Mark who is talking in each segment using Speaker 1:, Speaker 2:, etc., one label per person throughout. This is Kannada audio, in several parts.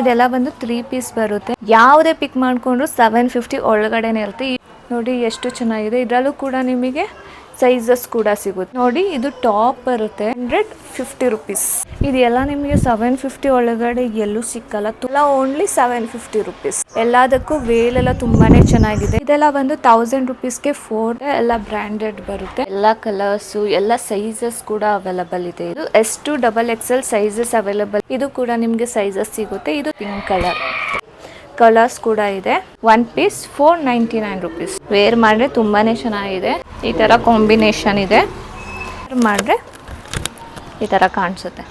Speaker 1: ಇದೆಲ್ಲ ಬಂದು 3 ಪೀಸ್ ಬರುತ್ತೆ. ಯಾವುದೇ ಪಿಕ್ ಮಾಡ್ಕೊಂಡ್ರು 750 ಒಳಗಡೆನೆ ಇರುತ್ತೆ. ನೋಡಿ ಎಷ್ಟು ಚೆನ್ನಾಗಿದೆ. ಇದರಲ್ಲೂ ಕೂಡ ನಿಮಗೆ ಸೈಜಸ್ ಕೂಡ ಸಿಗುತ್ತೆ. ನೋಡಿ ಇದು ಟಾಪ್ ಬರುತ್ತೆ 150 ರುಪೀಸ್. ಇದೆಲ್ಲ ನಿಮಗೆ 750 ಒಳಗಡೆ ಎಲ್ಲೂ ಸಿಕ್ಕಲ್ಲ. Only 750 rupees. ಎಲ್ಲದಕ್ಕೂ ವೇಲ್ ಎಲ್ಲ ತುಂಬಾನೇ ಚೆನ್ನಾಗಿದೆ. ಇದೆಲ್ಲ ಬಂದು 1000 ರುಪೀಸ್ಗೆ 4 ಎಲ್ಲ ಬ್ರಾಂಡೆಡ್ ಬರುತ್ತೆ. ಎಲ್ಲ ಕಲರ್ಸ್ ಎಲ್ಲ ಸೈಜಸ್ ಕೂಡ ಅವೈಲಬಲ್ ಇದೆ. ಇದು S2 XXL ಸೈಜಸ್ ಅವೈಲಬಲ್. ಇದು ಕೂಡ ನಿಮ್ಗೆ ಸೈಜಸ್ ಸಿಗುತ್ತೆ. ಇದು ಪಿಂಕ್ ಕಲರ್ಸ್ ಕೂಡ ಇದೆ. 1 ಪೀಸ್ 499 ರುಪೀಸ್. ವೇರ್ ಮಾಡಿದ್ರೆ ತುಂಬಾನೇ ಚೆನ್ನಾಗಿದೆ. ಈ ತರ ಕಾಂಬಿನೇಷನ್ ಇದೆ. ಮಾಡಿದ್ರೆ ಈ ತರ ಕಾಣಿಸುತ್ತೆ.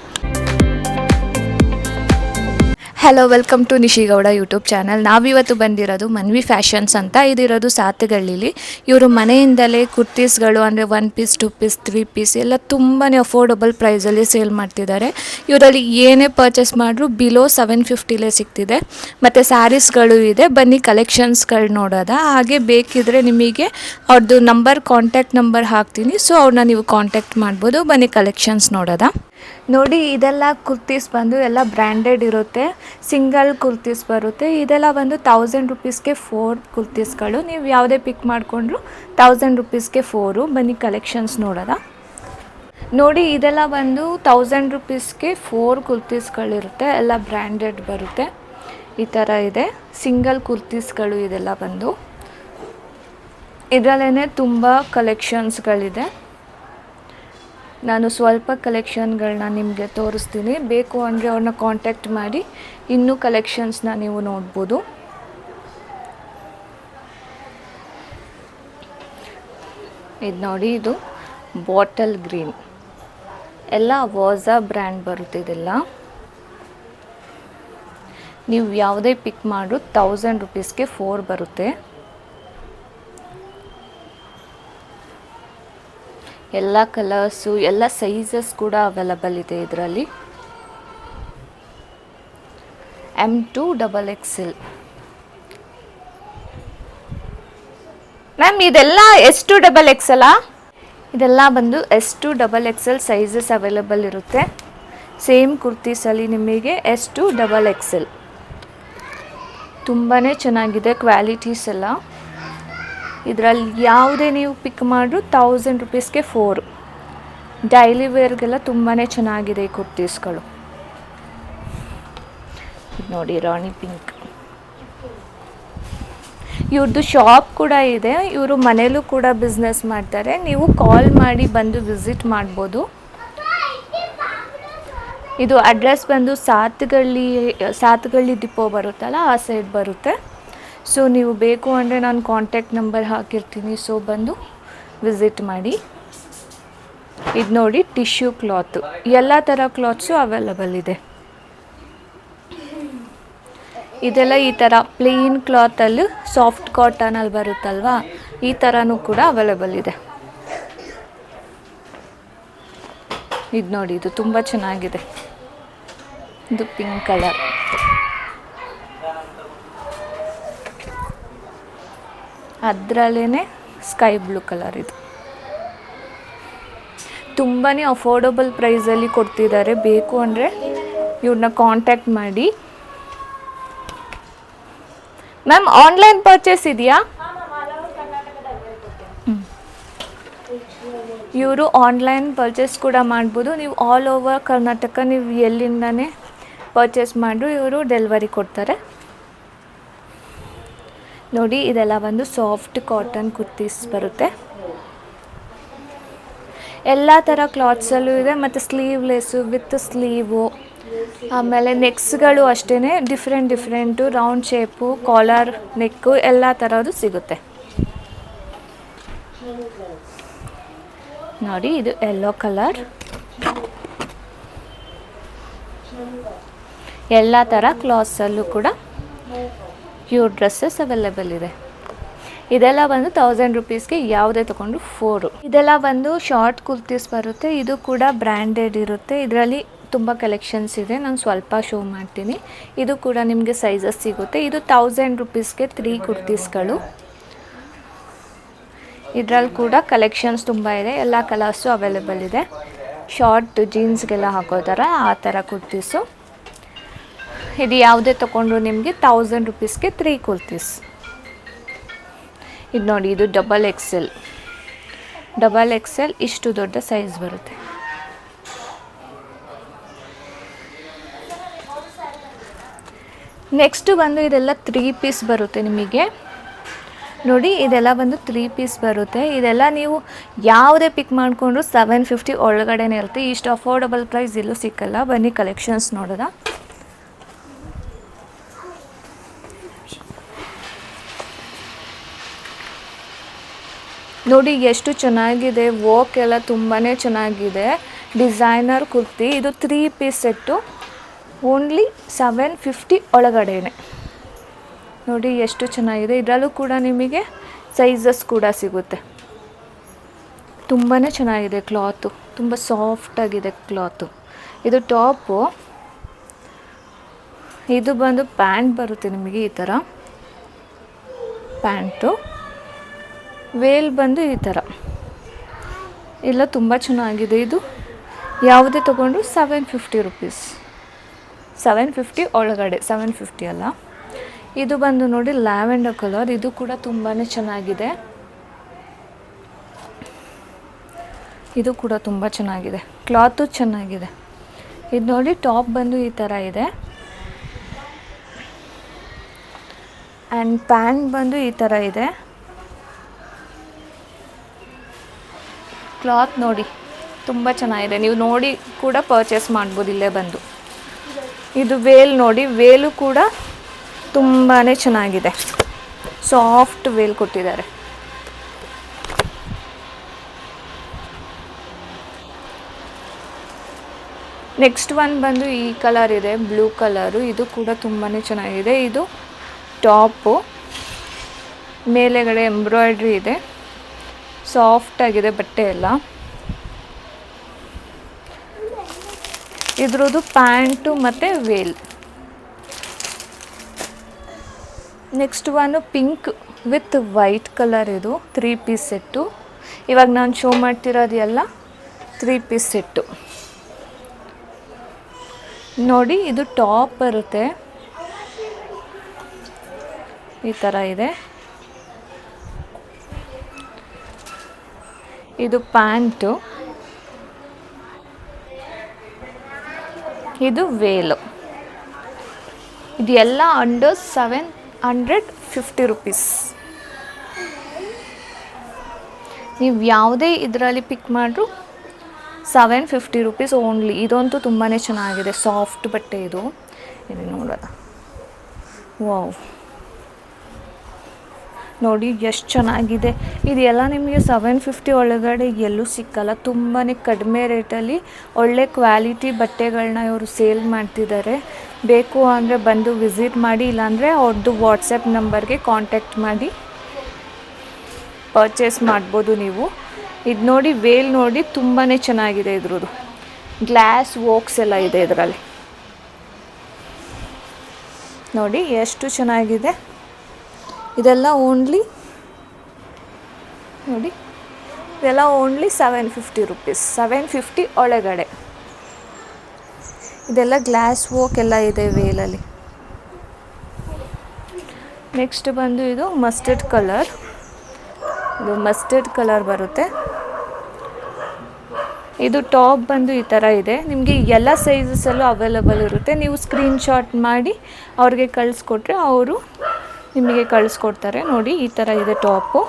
Speaker 1: Hello, welcome to Nishigowda YouTube channel. ನಾವಿವತ್ತು ಬಂದಿರೋದು ಮನ್ವಿ ಫ್ಯಾಷನ್ಸ್ ಅಂತ. ಇದಿರೋದು ಸಾತಗಳ್ಳಿಲಿ. ಇವರು ಮನೆಯಿಂದಲೇ ಕುರ್ತೀಸ್ಗಳು ಅಂದರೆ 1 ಪೀಸ್ 2 ಪೀಸ್ 3 ಪೀಸ್ ಎಲ್ಲ ತುಂಬಾ ಅಫೋರ್ಡಬಲ್ ಪ್ರೈಸಲ್ಲಿ ಸೇಲ್ ಮಾಡ್ತಿದ್ದಾರೆ. ಇವರಲ್ಲಿ ಏನೇ ಪರ್ಚೇಸ್ ಮಾಡಿದ್ರು ಬಿಲೋ 750ಲೇ ಸಿಗ್ತಿದೆ. ಮತ್ತು ಸ್ಯಾರೀಸ್ಗಳು ಇದೆ. ಬನ್ನಿ ಕಲೆಕ್ಷನ್ಸ್ಗಳು ನೋಡೋದ. ಹಾಗೆ ಬೇಕಿದ್ರೆ ನಿಮಗೆ ಅವ್ರದ್ದು ಕಾಂಟ್ಯಾಕ್ಟ್ ನಂಬರ್ ಹಾಕ್ತೀನಿ. ಸೊ ಅವ್ರನ್ನ ನೀವು ಕಾಂಟ್ಯಾಕ್ಟ್ ಮಾಡ್ಬೋದು. ಬನ್ನಿ ಕಲೆಕ್ಷನ್ಸ್ ನೋಡೋದ. ನೋಡಿ, ಇದೆಲ್ಲ ಕುರ್ತೀಸ್ ಬಂದು ಎಲ್ಲ ಬ್ರ್ಯಾಂಡೆಡ್ ಇರುತ್ತೆ. ಸಿಂಗಲ್ ಕುರ್ತೀಸ್ ಬರುತ್ತೆ. ಇದೆಲ್ಲ ಬಂದು 1000 ರುಪೀಸ್ಗೆ 4 ಕುರ್ತೀಸ್ಗಳು. ನೀವು ಯಾವುದೇ ಪಿಕ್ ಮಾಡಿಕೊಂಡ್ರು 1000 ರುಪೀಸ್ಗೆ 4. ಬನ್ನಿ ಕಲೆಕ್ಷನ್ಸ್ ನೋಡೋದ. ನೋಡಿ, ಇದೆಲ್ಲ ಬಂದು 1000 ರುಪೀಸ್ಗೆ 4 ಕುರ್ತೀಸ್ಗಳಿರುತ್ತೆ. ಎಲ್ಲ ಬ್ರ್ಯಾಂಡೆಡ್ ಬರುತ್ತೆ. ಈ ಥರ ಇದೆ. ಸಿಂಗಲ್ ಕುರ್ತೀಸ್ಗಳು ಇದೆಲ್ಲ ಬಂದು. ಇದರಲ್ಲೇ ತುಂಬ ಕಲೆಕ್ಷನ್ಸ್ಗಳಿದೆ. ನಾನು ಸ್ವಲ್ಪ ಕಲೆಕ್ಷನ್ಗಳನ್ನ ನಿಮಗೆ ತೋರಿಸ್ತೀನಿ. ಬೇಕು ಅಂದರೆ ಅವ್ರನ್ನ ಕಾಂಟ್ಯಾಕ್ಟ್ ಮಾಡಿ ಇನ್ನೂ ಕಲೆಕ್ಷನ್ಸ್ನ ನೀವು ನೋಡ್ಬೋದು. ಇದು ನೋಡಿ, ಇದು ಬಾಟಲ್ ಗ್ರೀನ್ ಎಲ್ಲ ವಾಜಾ ಬ್ರ್ಯಾಂಡ್ ಬರುತ್ತೆ. ಇದೆಲ್ಲ ನೀವು ಯಾವುದೇ ಪಿಕ್ ಮಾಡಿದ್ರು 1000 ರುಪೀಸ್ಗೆ 4 ಬರುತ್ತೆ. ಎಲ್ಲ ಕಲರ್ಸು ಎಲ್ಲ ಸೈಜಸ್ ಕೂಡ ಅವೈಲಬಲ್ ಇದೆ ಇದರಲ್ಲಿ. M2 XXL. ಮ್ಯಾಮ್, ಇದೆಲ್ಲ S2 XXL? ಇದೆಲ್ಲ ಬಂದು S2 XXL ಸೈಜಸ್ ಅವೈಲಬಲ್ ಇರುತ್ತೆ. ಸೇಮ್ ಕುರ್ತೀಸಲ್ಲಿ ನಿಮಗೆ S2 XXL. ತುಂಬಾ ಚೆನ್ನಾಗಿದೆ ಕ್ವಾಲಿಟೀಸ್ ಎಲ್ಲ. ಇದರಲ್ಲಿ ಯಾವುದೇ ನೀವು ಪಿಕ್ ಮಾಡಿದ್ರು 1000 ರುಪೀಸ್ಗೆ 4. ಡೈಲಿ ವೇರ್ಗೆಲ್ಲ ತುಂಬಾ ಚೆನ್ನಾಗಿದೆ ಈ ಕುರ್ತೀಸ್ಗಳು. ನೋಡಿ, ರಾಣಿ ಪಿಂಕ್. ಇವ್ರದ್ದು ಶಾಪ್ ಕೂಡ ಇದೆ. ಇವರು ಮನೇಲೂ ಕೂಡ ಬಿಸ್ನೆಸ್ ಮಾಡ್ತಾರೆ. ನೀವು ಕಾಲ್ ಮಾಡಿ ಬಂದು ವಿಸಿಟ್ ಮಾಡ್ಬೋದು. ಇದು ಅಡ್ರೆಸ್ ಬಂದು ಸಾತಗಳ್ಳಿ ಡಿಪೋ ಬರುತ್ತಲ್ಲ, ಆ ಸೈಡ್ ಬರುತ್ತೆ. ಸೊ ನೀವು ಬೇಕು ಅಂದರೆ ನಾನು ಕಾಂಟ್ಯಾಕ್ಟ್ ನಂಬರ್ ಹಾಕಿರ್ತೀನಿ. ಸೊ ಬಂದು ವಿಸಿಟ್ ಮಾಡಿ. ಇದು ನೋಡಿ, ಟಿಶ್ಯೂ ಕ್ಲಾತು. ಎಲ್ಲ ಥರ ಕ್ಲಾತ್ಸು ಅವೈಲಬಲ್ ಇದೆ. ಇದೆಲ್ಲ ಈ ಥರ ಪ್ಲೇನ್ ಕ್ಲಾತಲ್ಲಿ ಸಾಫ್ಟ್ ಕಾಟನಲ್ಲಿ ಬರುತ್ತಲ್ವಾ, ಈ ಥರನೂ ಕೂಡ ಅವೈಲಬಲ್ ಇದೆ. ಇದು ನೋಡಿ, ಇದು ತುಂಬ ಚೆನ್ನಾಗಿದೆ. ಇದು ಪಿಂಕ್ ಕಲರ್. ಅದರಲ್ಲೇ ಸ್ಕೈ ಬ್ಲೂ ಕಲರ್. ಇದು ತುಂಬಾ ಅಫೋರ್ಡಬಲ್ ಪ್ರೈಸಲ್ಲಿ ಕೊಡ್ತಿದ್ದಾರೆ. ಬೇಕು ಅಂದರೆ ಇವ್ರನ್ನ ಕಾಂಟ್ಯಾಕ್ಟ್ ಮಾಡಿ. ಮ್ಯಾಮ್, ಆನ್ಲೈನ್ ಪರ್ಚೇಸ್ ಇದೆಯಾ? ಇವರು ಆನ್ಲೈನ್ ಪರ್ಚೇಸ್ ಕೂಡ ಮಾಡ್ಬೋದು. ನೀವು ಆಲ್ ಓವರ್ ಕರ್ನಾಟಕ ನೀವು ಎಲ್ಲಿಂದನೇ ಪರ್ಚೇಸ್ ಮಾಡಿದ್ರು ಇವರು ಡೆಲಿವರಿ ಕೊಡ್ತಾರೆ. ನೋಡಿ, ಇದೆಲ್ಲ ಒಂದು ಸಾಫ್ಟ್ ಕಾಟನ್ ಕುರ್ತೀಸ್ ಬರುತ್ತೆ. ಎಲ್ಲ ಥರ ಕ್ಲಾತ್ಸಲ್ಲೂ ಇದೆ. ಮತ್ತು ಸ್ಲೀವ್ಲೆಸ್ಸು ವಿತ್ ಸ್ಲೀವು. ಆಮೇಲೆ ನೆಕ್ಸ್ಗಳು ಅಷ್ಟೇ different round shape, collar neck ಎಲ್ಲ ಥರದ್ದು ಸಿಗುತ್ತೆ. ನೋಡಿ, ಇದು ಯೆಲ್ಲೋ ಕಲರ್. ಎಲ್ಲ ಥರ ಕ್ಲಾತ್ಸಲ್ಲೂ ಕೂಡ ಪ್ಯೂರ್ ಡ್ರೆಸ್ಸಸ್ ಅವೈಲೇಬಲ್ ಇದೆ. ಇದೆಲ್ಲ ಬಂದು 1000 ರುಪೀಸ್ಗೆ ಯಾವುದೇ ತೊಗೊಂಡು 4. ಇದೆಲ್ಲ ಬಂದು ಶಾರ್ಟ್ ಕುರ್ತೀಸ್ ಬರುತ್ತೆ. ಇದು ಕೂಡ ಬ್ರ್ಯಾಂಡೆಡ್ ಇರುತ್ತೆ. ಇದರಲ್ಲಿ ತುಂಬ ಕಲೆಕ್ಷನ್ಸ್ ಇದೆ. ನಾನು ಸ್ವಲ್ಪ ಶೋ ಮಾಡ್ತೀನಿ. ಇದು ಕೂಡ ನಿಮಗೆ ಸೈಜಸ್ ಸಿಗುತ್ತೆ. ಇದು 1000 ರುಪೀಸ್ಗೆ 3 ಕುರ್ತೀಸ್ಗಳು. ಇದರಲ್ಲಿ ಕೂಡ ಕಲೆಕ್ಷನ್ಸ್ ತುಂಬ ಇದೆ. ಎಲ್ಲ ಕಲರ್ಸು ಅವೈಲೇಬಲ್ ಇದೆ. ಶಾರ್ಟ್ ಜೀನ್ಸ್ಗೆಲ್ಲ ಹಾಕೋತಾರೆ ಆ ಥರ ಕುರ್ತೀಸು. ಇದು ಯಾವುದೇ ತೊಗೊಂಡ್ರು ನಿಮಗೆ 1000 ರುಪೀಸ್ಗೆ 3 ಕುರ್ತೀಸ್. ಇದು ನೋಡಿ, ಇದು ಡಬಲ್ ಎಕ್ಸೆಲ್ ಇಷ್ಟು ದೊಡ್ಡ ಸೈಜ್ ಬರುತ್ತೆ. ನೆಕ್ಸ್ಟ್ ಬಂದು ಇದೆಲ್ಲ 3 ಪೀಸ್ ಬರುತ್ತೆ ನಿಮಗೆ. ನೋಡಿ, ಇದೆಲ್ಲ ಬಂದು 3 ಪೀಸ್ ಬರುತ್ತೆ. ಇದೆಲ್ಲ ನೀವು ಯಾವುದೇ ಪಿಕ್ ಮಾಡಿಕೊಂಡ್ರು 750 ಒಳಗಡೆನೇ ಇರುತ್ತೆ. ಇಷ್ಟು ಅಫೋರ್ಡಬಲ್ ಪ್ರೈಸ್ ಎಲ್ಲೂ ಸಿಕ್ಕಲ್ಲ. ಬನ್ನಿ ಕಲೆಕ್ಷನ್ಸ್ ನೋಡೋಣ. ನೋಡಿ ಎಷ್ಟು ಚೆನ್ನಾಗಿದೆ, ವರ್ಕ್ ಎಲ್ಲ ತುಂಬಾ ಚೆನ್ನಾಗಿದೆ. ಡಿಸೈನರ್ ಕುರ್ತಿ. ಇದು 3 ಪೀಸ್ ಸೆಟ್ಟು, ಓನ್ಲಿ 750 ಒಳಗಡೆನೆ. ನೋಡಿ ಎಷ್ಟು ಚೆನ್ನಾಗಿದೆ. ಇದರಲ್ಲೂ ಕೂಡ ನಿಮಗೆ ಸೈಜಸ್ ಕೂಡ ಸಿಗುತ್ತೆ. ತುಂಬಾ ಚೆನ್ನಾಗಿದೆ ಕ್ಲಾತು, ತುಂಬ ಸಾಫ್ಟಾಗಿದೆ ಕ್ಲಾತು. ಇದು ಟಾಪು. ಇದು ಬಂದು ಪ್ಯಾಂಟ್ ಬರುತ್ತೆ ನಿಮಗೆ ಈ ಥರ. ಪ್ಯಾಂಟು ವೇಲ್ ಬಂದು ಈ ಥರ ಎಲ್ಲ ತುಂಬ ಚೆನ್ನಾಗಿದೆ. ಇದು ಯಾವುದೇ ತೊಗೊಂಡ್ರು 750 ರುಪೀಸ್. 750 ಒಳಗಡೆ, 750 ಅಲ್ಲ. ಇದು ಬಂದು ನೋಡಿ ಲ್ಯಾವೆಂಡರ್ ಕಲರ್. ಇದು ಕೂಡ ತುಂಬಾ ಚೆನ್ನಾಗಿದೆ. ಇದು ಕೂಡ ತುಂಬ ಚೆನ್ನಾಗಿದೆ, ಕ್ಲಾತು ಚೆನ್ನಾಗಿದೆ. ಇದು ನೋಡಿ ಟಾಪ್ ಬಂದು ಈ ಥರ ಇದೆ. ಆ್ಯಂಡ್ ಪ್ಯಾಂಟ್ ಬಂದು ಈ ಥರ ಇದೆ. ಕ್ಲಾತ್ ನೋಡಿ ತುಂಬ ಚೆನ್ನಾಗಿದೆ. ನೀವು ನೋಡಿ ಕೂಡ ಪರ್ಚೇಸ್ ಮಾಡ್ಬೋದು ಇಲ್ಲೇ ಬಂದು. ಇದು ವೇಲ್ ನೋಡಿ, ವೇಲು ಕೂಡ ತುಂಬಾ ಚೆನ್ನಾಗಿದೆ. ಸಾಫ್ಟ್ ವೇಲ್ ಕೊಟ್ಟಿದ್ದಾರೆ. ನೆಕ್ಸ್ಟ್ ಒನ್ ಬಂದು ಈ ಕಲರ್ ಇದೆ, ಬ್ಲೂ ಕಲರು. ಇದು ಕೂಡ ತುಂಬಾ ಚೆನ್ನಾಗಿದೆ. ಇದು ಟಾಪು, ಮೇಲೆಗಡೆ ಎಂಬ್ರಾಯ್ಡ್ರಿ ಇದೆ. ಸಾಫ್ಟಾಗಿದೆ ಬಟ್ಟೆ ಎಲ್ಲ. ಇದ್ರದ್ದು ಪ್ಯಾಂಟು ಮತ್ತು veil. Next one pink with white colour. ಇದು 3 ಪೀಸ್ ಸೆಟ್ಟು. ಇವಾಗ ನಾನು ಶೋ ಮಾಡ್ತಿರೋದು ಎಲ್ಲ 3 ಪೀಸ್ ಸೆಟ್ಟು. ನೋಡಿ, ಇದು ಟಾಪ್ ಬರುತ್ತೆ ಈ ಥರ ಇದೆ. ಇದು ಪ್ಯಾಂಟು. ಇದು ವೇಲು. ಇದು ಎಲ್ಲ ಅಂಡರ್ 750 ರುಪೀಸ್. ನೀವು ಯಾವುದೇ ಇದರಲ್ಲಿ ಪಿಕ್ ಮಾಡ್ರು 750 ರುಪೀಸ್ ಓನ್ಲಿ. ಇದಂತೂ ತುಂಬಾ ಚೆನ್ನಾಗಿದೆ, ಸಾಫ್ಟ್ ಬಟ್ಟೆ ಇದು. ಇದು ನೋಡೋಣ. ವಾವ್, ನೋಡಿ ಎಷ್ಟು ಚೆನ್ನಾಗಿದೆ. ಇದೆಲ್ಲ ನಿಮಗೆ 750 ಒಳಗಡೆ ಎಲ್ಲೂ ಸಿಕ್ಕಲ್ಲ. ತುಂಬಾ ಕಡಿಮೆ ರೇಟಲ್ಲಿ ಒಳ್ಳೆ ಕ್ವಾಲಿಟಿ ಬಟ್ಟೆಗಳನ್ನ ಇವರು ಸೇಲ್ ಮಾಡ್ತಿದ್ದಾರೆ. ಬೇಕು ಅಂದರೆ ಬಂದು ವಿಸಿಟ್ ಮಾಡಿ, ಇಲ್ಲಾಂದರೆ ಅವ್ರದ್ದು ವಾಟ್ಸಪ್ ನಂಬರ್ಗೆ ಕಾಂಟ್ಯಾಕ್ಟ್ ಮಾಡಿ ಪರ್ಚೇಸ್ ಮಾಡ್ಬೋದು ನೀವು. ಇದು ನೋಡಿ, ವೇಲ್ ನೋಡಿ ತುಂಬಾ ಚೆನ್ನಾಗಿದೆ. ಇದ್ರದ್ದು ಗ್ಲಾಸ್ ವರ್ಕ್ಸ್ ಎಲ್ಲ ಇದೆ ಇದರಲ್ಲಿ. ನೋಡಿ ಎಷ್ಟು ಚೆನ್ನಾಗಿದೆ. ಇದೆಲ್ಲ ಓನ್ಲಿ ನೋಡಿ, ಇದೆಲ್ಲ ಓನ್ಲಿ 750 ರುಪೀಸ್. 750 ಒಳಗಡೆ. ಇದೆಲ್ಲ ಗ್ಲಾಸ್ ವರ್ಕ್ ಎಲ್ಲ ಇದೆ ವೇಲಲ್ಲಿ. ನೆಕ್ಸ್ಟ್ ಬಂದು ಇದು ಮಸ್ಟರ್ಡ್ ಕಲರ್. ಇದು ಮಸ್ಟರ್ಡ್ ಕಲರ್ ಬರುತ್ತೆ. ಇದು ಟಾಪ್ ಬಂದು ಈ ಥರ ಇದೆ. ನಿಮಗೆ ಎಲ್ಲ ಸೈಜಸಲ್ಲೂ ಅವೈಲಬಲ್ ಇರುತ್ತೆ. ನೀವು ಸ್ಕ್ರೀನ್ಶಾಟ್ ಮಾಡಿ ಅವ್ರಿಗೆ ಕಳಿಸ್ಕೊಟ್ರೆ ಅವರು ನಿಮಗೆ ಕಳಿಸ್ಕೊಡ್ತಾರೆ. ನೋಡಿ ಈ ಥರ ಇದೆ ಟಾಪು.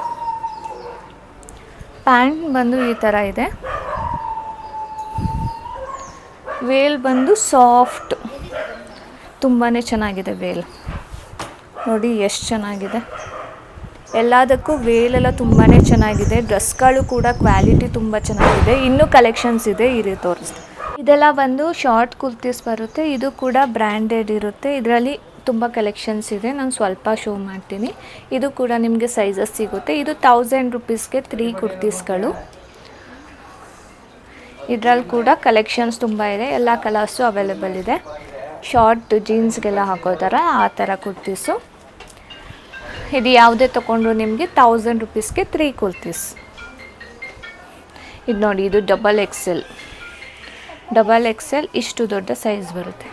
Speaker 1: ಪ್ಯಾಂಟ್ ಬಂದು ಈ ಥರ ಇದೆ. ವೇಲ್ ಬಂದು ಸಾಫ್ಟ್, ತುಂಬಾ ಚೆನ್ನಾಗಿದೆ ವೇಲ್. ನೋಡಿ ಎಷ್ಟು ಚೆನ್ನಾಗಿದೆ. ಎಲ್ಲದಕ್ಕೂ ವೇಲೆಲ್ಲ ತುಂಬಾ ಚೆನ್ನಾಗಿದೆ. ಡ್ರೆಸ್ಗಳು ಕೂಡ ಕ್ವಾಲಿಟಿ ತುಂಬ ಚೆನ್ನಾಗಿದೆ. ಇನ್ನೂ ಕಲೆಕ್ಷನ್ಸ್ ಇದೆ, ಇರಿ ತೋರಿಸ್ತೀನಿ. ಇದೆಲ್ಲ ಬಂದು ಶಾರ್ಟ್ ಕುರ್ತೀಸ್ ಬರುತ್ತೆ. ಇದು ಕೂಡ ಬ್ರ್ಯಾಂಡೆಡ್ ಇರುತ್ತೆ. ಇದರಲ್ಲಿ ತುಂಬ ಕಲೆಕ್ಷನ್ಸ್ ಇದೆ. ನಾನು ಸ್ವಲ್ಪ ಶೋ ಮಾಡ್ತೀನಿ. ಇದು ಕೂಡ ನಿಮಗೆ ಸೈಜಸ್ ಸಿಗುತ್ತೆ. ಇದು 1000 ರುಪೀಸ್ಗೆ 3 ಕುರ್ತೀಸ್ಗಳು. ಇದರಲ್ಲಿ ಕೂಡ ಕಲೆಕ್ಷನ್ಸ್ ತುಂಬ ಇದೆ. ಎಲ್ಲ ಕಲರ್ಸು ಅವೈಲೇಬಲ್ ಇದೆ. ಶಾರ್ಟ್ ಜೀನ್ಸ್ಗೆಲ್ಲ ಹಾಕೋ ಥರ ಆ ಥರ ಕುರ್ತೀಸು. ಇದು ಯಾವುದೇ ತೊಗೊಂಡ್ರು ನಿಮಗೆ 1000 ರುಪೀಸ್ಗೆ 3 ಕುರ್ತೀಸ್. ಇದು ನೋಡಿ, ಇದು ಡಬಲ್ ಎಕ್ಸೆಲ್ ಇಷ್ಟು ದೊಡ್ಡ ಸೈಜ್ ಬರುತ್ತೆ.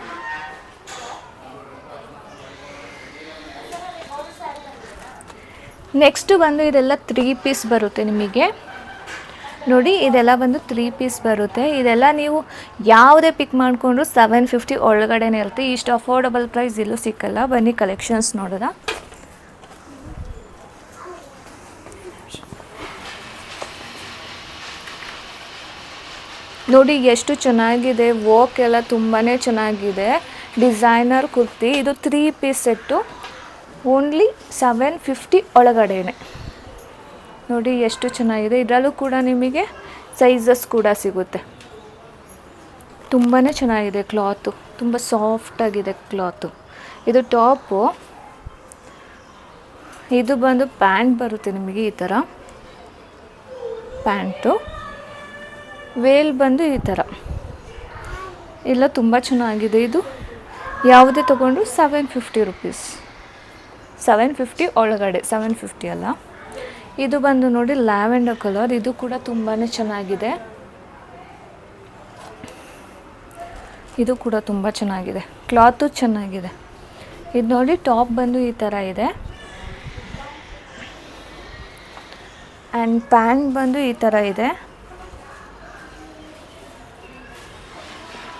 Speaker 1: ನೆಕ್ಸ್ಟ್ ಬಂದು ಇದೆಲ್ಲ 3 ಪೀಸ್ ಬರುತ್ತೆ ನಿಮಗೆ. ನೋಡಿ ಇದೆಲ್ಲ ಬಂದು 3 ಪೀಸ್ ಬರುತ್ತೆ. ಇದೆಲ್ಲ ನೀವು ಯಾವುದೇ ಪಿಕ್ ಮಾಡಿಕೊಂಡ್ರು 750 ಒಳಗಡೆನೇ ಇರುತ್ತೆ. ಇಷ್ಟು ಅಫೋರ್ಡಬಲ್ ಪ್ರೈಸ್ ಎಲ್ಲೂ ಸಿಕ್ಕಲ್ಲ. ಬನ್ನಿ ಕಲೆಕ್ಷನ್ಸ್ ನೋಡೋಣ. ನೋಡಿ ಎಷ್ಟು ಚೆನ್ನಾಗಿದೆ, ವರ್ಕ್ ಎಲ್ಲ ತುಂಬಾ ಚೆನ್ನಾಗಿದೆ. ಡಿಸೈನರ್ ಕುರ್ತಿ. ಇದು 3 ಪೀಸ್ ಸೆಟ್ಟು, ಓನ್ಲಿ 750 ಒಳಗಡೆನೆ. ನೋಡಿ ಎಷ್ಟು ಚೆನ್ನಾಗಿದೆ. ಇದರಲ್ಲೂ ಕೂಡ ನಿಮಗೆ ಸೈಜಸ್ ಕೂಡ ಸಿಗುತ್ತೆ. ತುಂಬಾ ಚೆನ್ನಾಗಿದೆ ಕ್ಲಾತು, ತುಂಬ ಸಾಫ್ಟಾಗಿದೆ ಕ್ಲಾತು. ಇದು ಟಾಪು. ಇದು ಬಂದು ಪ್ಯಾಂಟ್ ಬರುತ್ತೆ ನಿಮಗೆ ಈ ಥರ ಪ್ಯಾಂಟು. ವೇಲ್ ಬಂದು ಈ ಥರ ಎಲ್ಲ ತುಂಬ ಚೆನ್ನಾಗಿದೆ. ಇದು ಯಾವುದೇ ತೊಗೊಂಡ್ರು 750 ರುಪೀಸ್. 750 ಒಳಗಡೆ, 750 ಅಲ್ಲ. ಇದು ಬಂದು ನೋಡಿ ಲ್ಯಾವೆಂಡರ್ ಕಲರ್. ಇದು ಕೂಡ ತುಂಬಾ ಚೆನ್ನಾಗಿದೆ. ಇದು ಕೂಡ ತುಂಬ ಚೆನ್ನಾಗಿದೆ, ಕ್ಲಾತು ಚೆನ್ನಾಗಿದೆ. ಇದು ನೋಡಿ ಟಾಪ್ ಬಂದು ಈ ಥರ ಇದೆ ಆ್ಯಂಡ್ ಪ್ಯಾಂಟ್ ಬಂದು ಈ ಥರ ಇದೆ.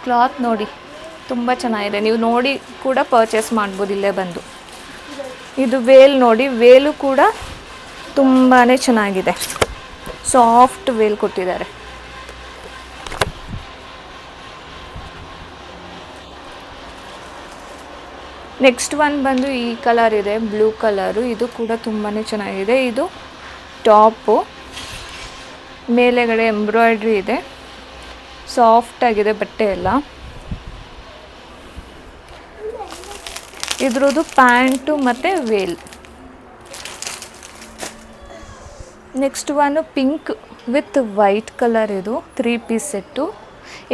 Speaker 1: ಕ್ಲಾತ್ ನೋಡಿ ತುಂಬ ಚೆನ್ನಾಗಿದೆ. ನೀವು ನೋಡಿ ಕೂಡ ಪರ್ಚೇಸ್ ಮಾಡ್ಬೋದು ಇಲ್ಲೇ ಬಂದು. ಇದು ವೇಲ್ ನೋಡಿ, ವೇಲು ಕೂಡ ತುಂಬಾ ಚೆನ್ನಾಗಿದೆ. ಸಾಫ್ಟ್ ವೇಲ್ ಕೊಟ್ಟಿದ್ದಾರೆ. ನೆಕ್ಸ್ಟ್ ಒನ್ ಬಂದು ಈ ಕಲರ್ ಇದೆ, ಬ್ಲೂ ಕಲರು. ಇದು ಕೂಡ ತುಂಬಾ ಚೆನ್ನಾಗಿದೆ. ಇದು ಟಾಪು, ಮೇಲೆಗಡೆ ಎಂಬ್ರಾಯ್ಡ್ರಿ ಇದೆ. ಸಾಫ್ಟಾಗಿದೆ ಬಟ್ಟೆ ಎಲ್ಲ. ಇದ್ರದ್ದು ಪ್ಯಾಂಟು ಮತ್ತು veil. Next one pink with white colour. ಇದು 3 ಪೀಸ್ ಸೆಟ್ಟು.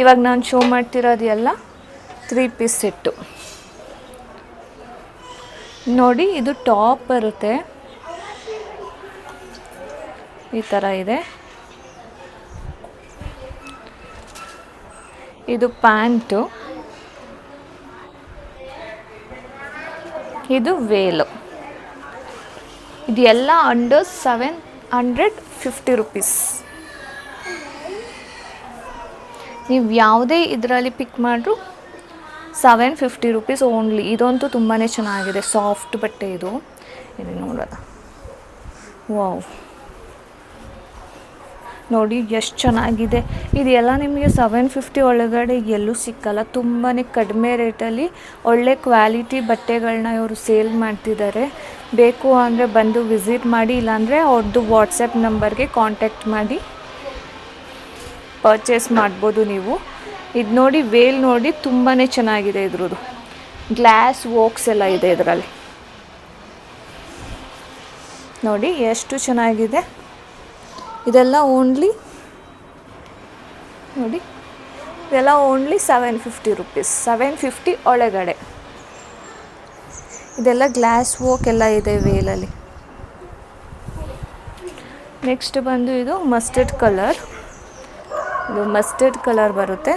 Speaker 1: ಇವಾಗ ನಾನು ಶೋ ಮಾಡ್ತಿರೋದು ಎಲ್ಲ 3 ಪೀಸ್ ಸೆಟ್ಟು. ನೋಡಿ ಇದು ಟಾಪ್ ಬರುತ್ತೆ ಈ ಥರ ಇದೆ. ಇದು ಪ್ಯಾಂಟು, ಇದು ವೇಲು. ಇದು ಎಲ್ಲ ಅಂಡರ್ 750 ರುಪೀಸ್. ನೀವು ಯಾವುದೇ ಇದರಲ್ಲಿ ಪಿಕ್ ಮಾಡ್ರು 750 ರುಪೀಸ್ ಓನ್ಲಿ. ಇದಂತೂ ತುಂಬಾ ಚೆನ್ನಾಗಿದೆ, ಸಾಫ್ಟ್ ಬಟ್ಟೆ ಇದು. ಇದು ನೋಡೋಣ, ವಾವ್ ನೋಡಿ ಎಷ್ಟು ಚೆನ್ನಾಗಿದೆ. ಇದೆಲ್ಲ ನಿಮಗೆ 750 ಒಳಗಡೆ ಎಲ್ಲೂ ಸಿಕ್ಕಲ್ಲ. ತುಂಬಾ ಕಡಿಮೆ ರೇಟಲ್ಲಿ ಒಳ್ಳೆ ಕ್ವಾಲಿಟಿ ಬಟ್ಟೆಗಳನ್ನ ಇವರು ಸೇಲ್ ಮಾಡ್ತಿದ್ದಾರೆ. ಬೇಕು ಅಂದರೆ ಬಂದು ವಿಸಿಟ್ ಮಾಡಿ, ಇಲ್ಲಾಂದರೆ ಅವ್ರದ್ದು ವಾಟ್ಸಪ್ ನಂಬರ್ಗೆ ಕಾಂಟ್ಯಾಕ್ಟ್ ಮಾಡಿ ಪರ್ಚೇಸ್ ಮಾಡ್ಬೋದು ನೀವು. ಇದು ನೋಡಿ ವೇಲ್ ನೋಡಿ ತುಂಬಾ ಚೆನ್ನಾಗಿದೆ. ಇದ್ರದ್ದು ಗ್ಲಾಸ್ ವರ್ಕ್ಸ್ ಎಲ್ಲ ಇದೆ ಇದರಲ್ಲಿ. ನೋಡಿ ಎಷ್ಟು ಚೆನ್ನಾಗಿದೆ. ಇದೆಲ್ಲ ಓನ್ಲಿ ನೋಡಿ, ಇದೆಲ್ಲ ಓನ್ಲಿ 750 ರುಪೀಸ್. 750 ಒಳಗಡೆ. ಇದೆಲ್ಲ ಗ್ಲಾಸ್ ವರ್ಕ್ ಎಲ್ಲ ಇದೆ ವೇಲಲ್ಲಿ. ನೆಕ್ಸ್ಟ್ ಬಂದು ಇದು ಮಸ್ಟರ್ಡ್ ಕಲರ್. ಇದು ಮಸ್ಟರ್ಡ್ ಕಲರ್ ಬರುತ್ತೆ.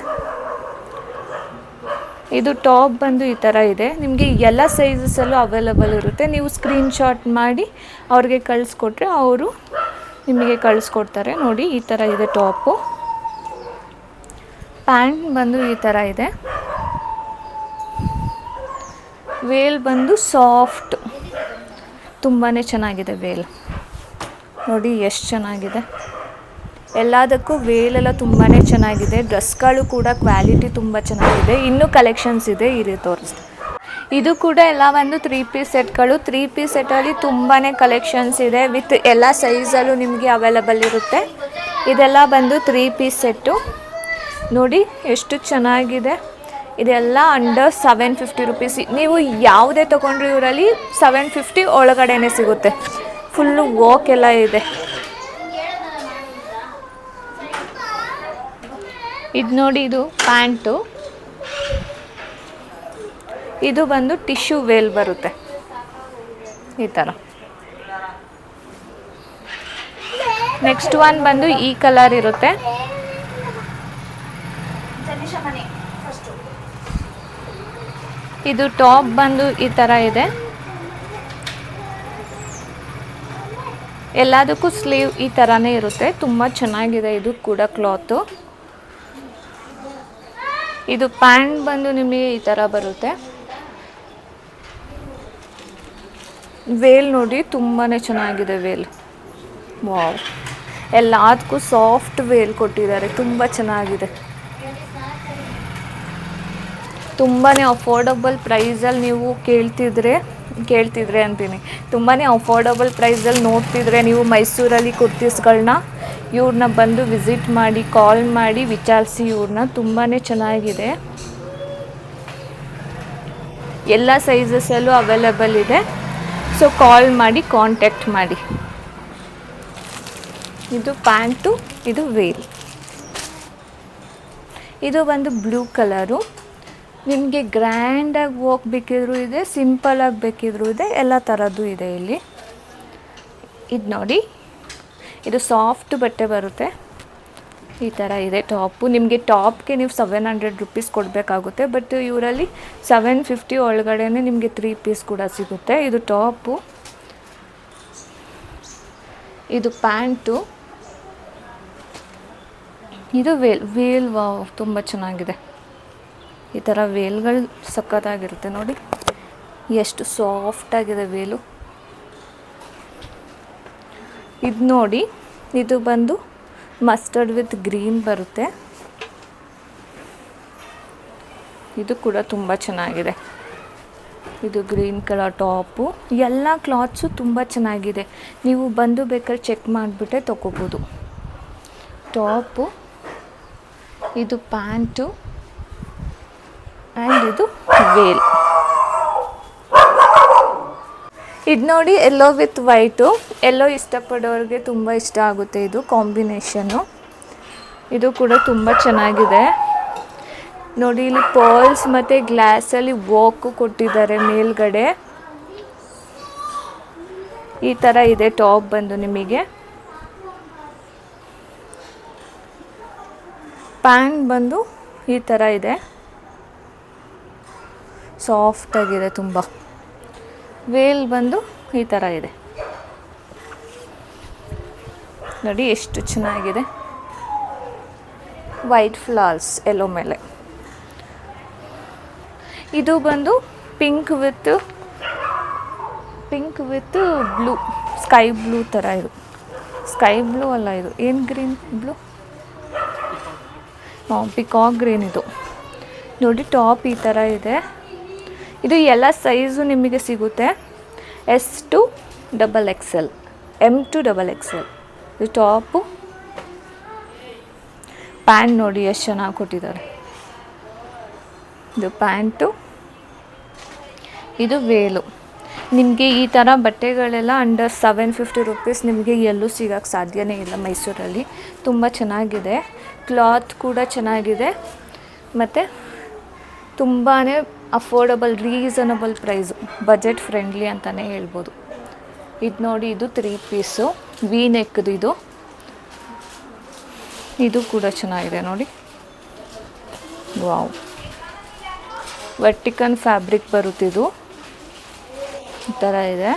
Speaker 1: ಇದು ಟಾಪ್ ಬಂದು ಈ ಥರ ಇದೆ. ನಿಮಗೆ ಎಲ್ಲ ಸೈಜಸಲ್ಲೂ ಅವೈಲಬಲ್ ಇರುತ್ತೆ. ನೀವು ಸ್ಕ್ರೀನ್ಶಾಟ್ ಮಾಡಿ ಅವ್ರಿಗೆ ಕಳಿಸ್ಕೊಟ್ರೆ ಅವರು ನಿಮಗೆ ಕಳಿಸ್ಕೊಡ್ತಾರೆ. ನೋಡಿ ಈ ಥರ ಇದೆ ಟಾಪು. ಪ್ಯಾಂಟ್ ಬಂದು ಈ ಥರ ಇದೆ. ವೇಲ್ ಬಂದು ಸಾಫ್ಟ್, ತುಂಬಾ ಚೆನ್ನಾಗಿದೆ ವೇಲ್. ನೋಡಿ ಎಷ್ಟು ಚೆನ್ನಾಗಿದೆ. ಎಲ್ಲದಕ್ಕೂ ವೇಲೆಲ್ಲ ತುಂಬಾ ಚೆನ್ನಾಗಿದೆ. ಡ್ರೆಸ್ಗಳು ಕೂಡ ಕ್ವಾಲಿಟಿ ತುಂಬ ಚೆನ್ನಾಗಿದೆ. ಇನ್ನೂ ಕಲೆಕ್ಷನ್ಸ್ ಇದೆ, ಇರಿ ತೋರಿಸ್ತೀನಿ. ಇದು ಕೂಡ ಎಲ್ಲ ಒಂದು 3 ಪೀಸ್ ಸೆಟ್ಗಳು. 3 ಪೀಸ್ ಸೆಟ್ಟಲ್ಲಿ ತುಂಬಾ ಕಲೆಕ್ಷನ್ಸ್ ಇದೆ. ವಿತ್ ಎಲ್ಲ ಸೈಜಲ್ಲೂ ನಿಮಗೆ ಅವೈಲಬಲ್ ಇರುತ್ತೆ. ಇದೆಲ್ಲ ಬಂದು 3 ಪೀಸ್ ಸೆಟ್ಟು. ನೋಡಿ ಎಷ್ಟು ಚೆನ್ನಾಗಿದೆ. ಇದೆಲ್ಲ ಅಂಡರ್ 750 ರುಪೀಸ್. ನೀವು ಯಾವುದೇ ತೊಗೊಂಡ್ರು ಇವರಲ್ಲಿ 750 ಒಳಗಡೆನೇ ಸಿಗುತ್ತೆ. ಫುಲ್ಲು ವರ್ಕ್ ಎಲ್ಲ ಇದೆ. ಇದು ನೋಡಿ, ಇದು ಪ್ಯಾಂಟು. ಇದು ಬಂದು ಟಿಶ್ಯೂ ವೇಲ್ ಬರುತ್ತೆ ಈ ಥರ. ನೆಕ್ಸ್ಟ್ ಒನ್ ಬಂದು ಈ ಕಲರ್ ಇರುತ್ತೆ. ಇದು ಟಾಪ್ ಬಂದು ಈ ಥರ ಇದೆ. ಎಲ್ಲದಕ್ಕೂ ಸ್ಲೀವ್ ಈ ಥರನೇ ಇರುತ್ತೆ. ತುಂಬ ಚೆನ್ನಾಗಿದೆ ಇದು ಕೂಡ ಕ್ಲಾತು. ಇದು ಪ್ಯಾಂಟ್ ಬಂದು ನಿಮಗೆ ಈ ಥರ ಬರುತ್ತೆ. ವೇಲ್ ನೋಡಿ ತುಂಬಾ ಚೆನ್ನಾಗಿದೆ ವೇಲ್. ವಾವ್, ಎಲ್ಲದಕ್ಕೂ ಸಾಫ್ಟ್ ವೇಲ್ ಕೊಟ್ಟಿದ್ದಾರೆ. ತುಂಬ ಚೆನ್ನಾಗಿದೆ. ತುಂಬಾ ಅಫೋರ್ಡಬಲ್ ಪ್ರೈಸಲ್ಲಿ ನೀವು ಕೇಳ್ತಿದ್ರೆ ಅಂತೀನಿ, ತುಂಬಾ ಅಫೋರ್ಡಬಲ್ ಪ್ರೈಸಲ್ಲಿ ನೋಡ್ತಿದ್ರೆ ನೀವು ಮೈಸೂರಲ್ಲಿ ಕುರ್ತೀಸ್ಗಳನ್ನ ಇವ್ರನ್ನ ಬಂದು ವಿಸಿಟ್ ಮಾಡಿ, ಕಾಲ್ ಮಾಡಿ ವಿಚಾರಿಸಿ ಇವ್ರನ್ನ. ತುಂಬಾ ಚೆನ್ನಾಗಿದೆ. ಎಲ್ಲ ಸೈಜಸಲ್ಲೂ ಅವೈಲೇಬಲ್ ಇದೆ. ಸೊ ಕಾಲ್ ಮಾಡಿ, ಕಾಂಟ್ಯಾಕ್ಟ್ ಮಾಡಿ. ಇದು ಪ್ಯಾಂಟು, ಇದು ವೇಲ್. ಇದು ಬಂದು ಬ್ಲೂ ಕಲರು. ನಿಮಗೆ ಗ್ರ್ಯಾಂಡಾಗಿ ಹೋಗ್ಬೇಕಿದ್ರು ಇದೆ, ಸಿಂಪಲಾಗಿ ಬೇಕಿದ್ರು ಇದೆ, ಎಲ್ಲ ಥರದ್ದು ಇದೆ ಇಲ್ಲಿ. ಇದು ನೋಡಿ, ಇದು ಸಾಫ್ಟ್ ಬಟ್ಟೆ ಬರುತ್ತೆ. ಈ ಥರ ಇದೆ ಟಾಪು. ನಿಮಗೆ ಟಾಪ್ಗೆ ನೀವು 700 ರುಪೀಸ್ ಕೊಡಬೇಕಾಗುತ್ತೆ. ಬಟ್ ಇವರಲ್ಲಿ 750 ಒಳಗಡೆ ನಿಮಗೆ 3 ಪೀಸ್ ಕೂಡ ಸಿಗುತ್ತೆ. ಇದು ಟಾಪು, ಇದು ಪ್ಯಾಂಟು, ಇದು ವೇಲ್. ವಾವ್, ತುಂಬ ಚೆನ್ನಾಗಿದೆ. ಈ ಥರ ವೇಲ್ಗಳು ಸಖತ್ತಾಗಿರುತ್ತೆ ನೋಡಿ, ಎಷ್ಟು ಸಾಫ್ಟಾಗಿದೆ ವೇಲು. ಇದು ನೋಡಿ, ಇದು ಬಂದು ಮಸ್ಟರ್ಡ್ ವಿತ್ ಗ್ರೀನ್ ಬರುತ್ತೆ. ಇದು ಕೂಡ ತುಂಬ ಚೆನ್ನಾಗಿದೆ. ಇದು ಗ್ರೀನ್ ಕಲರ್ ಟಾಪು. ಎಲ್ಲ ಕ್ಲಾತ್ಸು ತುಂಬ ಚೆನ್ನಾಗಿದೆ. ನೀವು ಬಂದು ಬೇಕಾದ್ರೆ ಚೆಕ್ ಮಾಡಿಬಿಟ್ಟೆ ತೊಗೋಬೋದು. ಟಾಪು, ಇದು ಪ್ಯಾಂಟು, ಆ್ಯಂಡ್ ಇದು ವೇಲ್. ಇದು ನೋಡಿ, ಎಲ್ಲೋ ವಿತ್ ವೈಟು. ಎಲ್ಲೋ ಇಷ್ಟಪಡೋರಿಗೆ ತುಂಬ ಇಷ್ಟ ಆಗುತ್ತೆ ಇದು ಕಾಂಬಿನೇಷನ್ನು. ಇದು ಕೂಡ ತುಂಬ ಚೆನ್ನಾಗಿದೆ ನೋಡಿ. ಇಲ್ಲಿ ಪರ್ಲ್ಸ್ ಮತ್ತು ಗ್ಲಾಸಲ್ಲಿ ವರ್ಕು ಕೊಟ್ಟಿದ್ದಾರೆ ಮೇಲ್ಗಡೆ. ಈ ಥರ ಇದೆ ಟಾಪ್ ಬಂದು ನಿಮಗೆ. ಪ್ಯಾಂಟ್ ಬಂದು ಈ ಥರ ಇದೆ, ಸಾಫ್ಟಾಗಿದೆ ತುಂಬ. ವೇಲ್ ಬಂದು ಈ ಥರ ಇದೆ ನೋಡಿ, ಎಷ್ಟು ಚೆನ್ನಾಗಿದೆ. ವೈಟ್ ಫ್ಲವರ್ಸ್ ಎಲ್ಲೋ ಮೇಲೆ. ಇದು ಬಂದು pink with blue, sky blue ಥರ. ಇದು ಸ್ಕೈ ಬ್ಲೂ ಅಲ್ಲ, ಇದು ಏನು ಗ್ರೀನ್ ಬ್ಲೂ, ಪಿಕಾಕ್ ಗ್ರೀನ್. ಇದು ನೋಡಿ, ಟಾಪ್ ಈ ಥರ ಇದೆ. ಇದು ಎಲ್ಲ ಸೈಜು ನಿಮಗೆ ಸಿಗುತ್ತೆ. S to XXL, M to XXL. ಇದು ಟಾಪು. ಪ್ಯಾಂಟ್ ನೋಡಿ ಎಷ್ಟು ಚೆನ್ನಾಗಿ ಕೊಟ್ಟಿದ್ದಾರೆ. ಇದು ಪ್ಯಾಂಟು, ಇದು ವೇಲು. ನಿಮಗೆ ಈ ಥರ ಬಟ್ಟೆಗಳೆಲ್ಲ ಅಂಡರ್ 750 ರುಪೀಸ್ ನಿಮಗೆ ಎಲ್ಲೂ ಸಿಗೋಕ್ಕೆ ಸಾಧ್ಯನೇ ಇಲ್ಲ ಮೈಸೂರಲ್ಲಿ. ತುಂಬ ಚೆನ್ನಾಗಿದೆ. ಕ್ಲಾತ್ ಕೂಡ ಚೆನ್ನಾಗಿದೆ ಮತ್ತು ತುಂಬಾ affordable, reasonable price, budget friendly ಅಂತಲೇ ಹೇಳ್ಬೋದು. ಇದು ನೋಡಿ, ಇದು 3 ಪೀಸು ವಿ ನೆಕ್ದು. ಇದು ಕೂಡ ಚೆನ್ನಾಗಿದೆ ನೋಡಿ. ವಾವ್, ವರ್ಟಿಕನ್ ಫ್ಯಾಬ್ರಿಕ್ ಬರುತ್ತಿದ್ದು ಈ ಥರ ಇದೆ.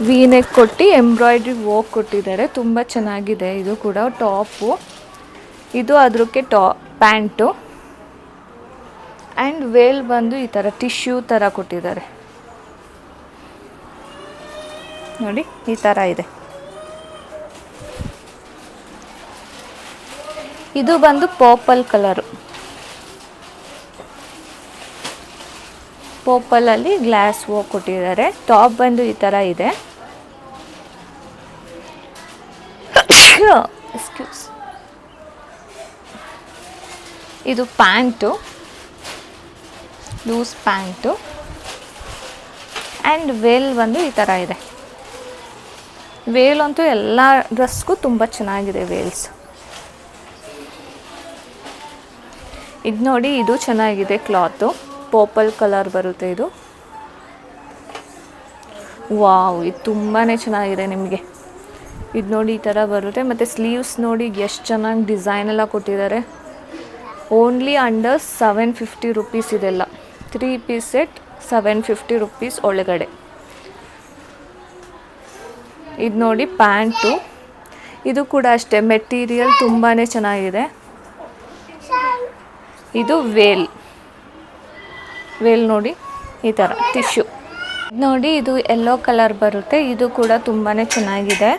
Speaker 1: ವಿ ನೆಕ್ ಕೊಟ್ಟು ಎಂಬ್ರಾಯ್ಡ್ರಿ ವರ್ಕ್ ಕೊಟ್ಟಿದ್ದಾರೆ. ತುಂಬ ಚೆನ್ನಾಗಿದೆ. ಇದು ಕೂಡ ಟಾಪು. ಇದು ಅದಕ್ಕೆ ಪ್ಯಾಂಟು. ಆ್ಯಂಡ್ ವೇಲ್ ಬಂದು ಈ ಥರ ಟಿಶ್ಯೂ ಥರ ಕೊಟ್ಟಿದ್ದಾರೆ ನೋಡಿ, ಈ ಥರ ಇದೆ. ಇದು ಬಂದು ಪರ್ಪಲ್ ಕಲರು. ಪರ್ಪಲಲ್ಲಿ ಗ್ಲಾಸ್ ವರ್ಕ್ ಕೊಟ್ಟಿದ್ದಾರೆ. ಟಾಪ್ ಬಂದು ಈ ಥರ ಇದೆ. ಎಕ್ಸ್ಕ್ಯೂಸ್. ಇದು pant, loose pant. And veil ಬಂದು ಈ ಥರ ಇದೆ. ವೇಲ್ ಅಂತೂ ಎಲ್ಲ ಡ್ರೆಸ್ಗೂ ತುಂಬ ಚೆನ್ನಾಗಿದೆ ವೇಲ್ಸ್. ಇದು ನೋಡಿ, ಇದು ಚೆನ್ನಾಗಿದೆ ಕ್ಲಾತು. ಪರ್ಪಲ್ ಕಲರ್ ಬರುತ್ತೆ ಇದು. ವಾವ್, ಇದು ತುಂಬಾ ಚೆನ್ನಾಗಿದೆ ನಿಮಗೆ. ಇದು ನೋಡಿ, ಈ ಥರ ಬರುತ್ತೆ. ಮತ್ತು ಸ್ಲೀವ್ಸ್ ನೋಡಿ ಎಷ್ಟು ಚೆನ್ನಾಗಿ ಡಿಸೈನ್ ಎಲ್ಲ ಕೊಟ್ಟಿದ್ದಾರೆ. ಓನ್ಲಿ ಅಂಡರ್ 750 ರುಪೀಸ್ ಇದೆಲ್ಲ. 3 ಪೀಸ್ ಸೆಟ್ 750 ರುಪೀಸ್ ಒಳಗಡೆ. ಇದು ನೋಡಿ ಪ್ಯಾಂಟು, ಇದು ಕೂಡ ಅಷ್ಟೇ ಮೆಟೀರಿಯಲ್ ತುಂಬಾ ಚೆನ್ನಾಗಿದೆ. ಇದು ವೇಲ್ ನೋಡಿ ಈ ಥರ ಟಿಶ್ಯೂ ನೋಡಿ, ಇದು ಯೆಲ್ಲೋ ಕಲರ್ ಬರುತ್ತೆ. ಇದು ಕೂಡ ತುಂಬಾ ಚೆನ್ನಾಗಿದೆ,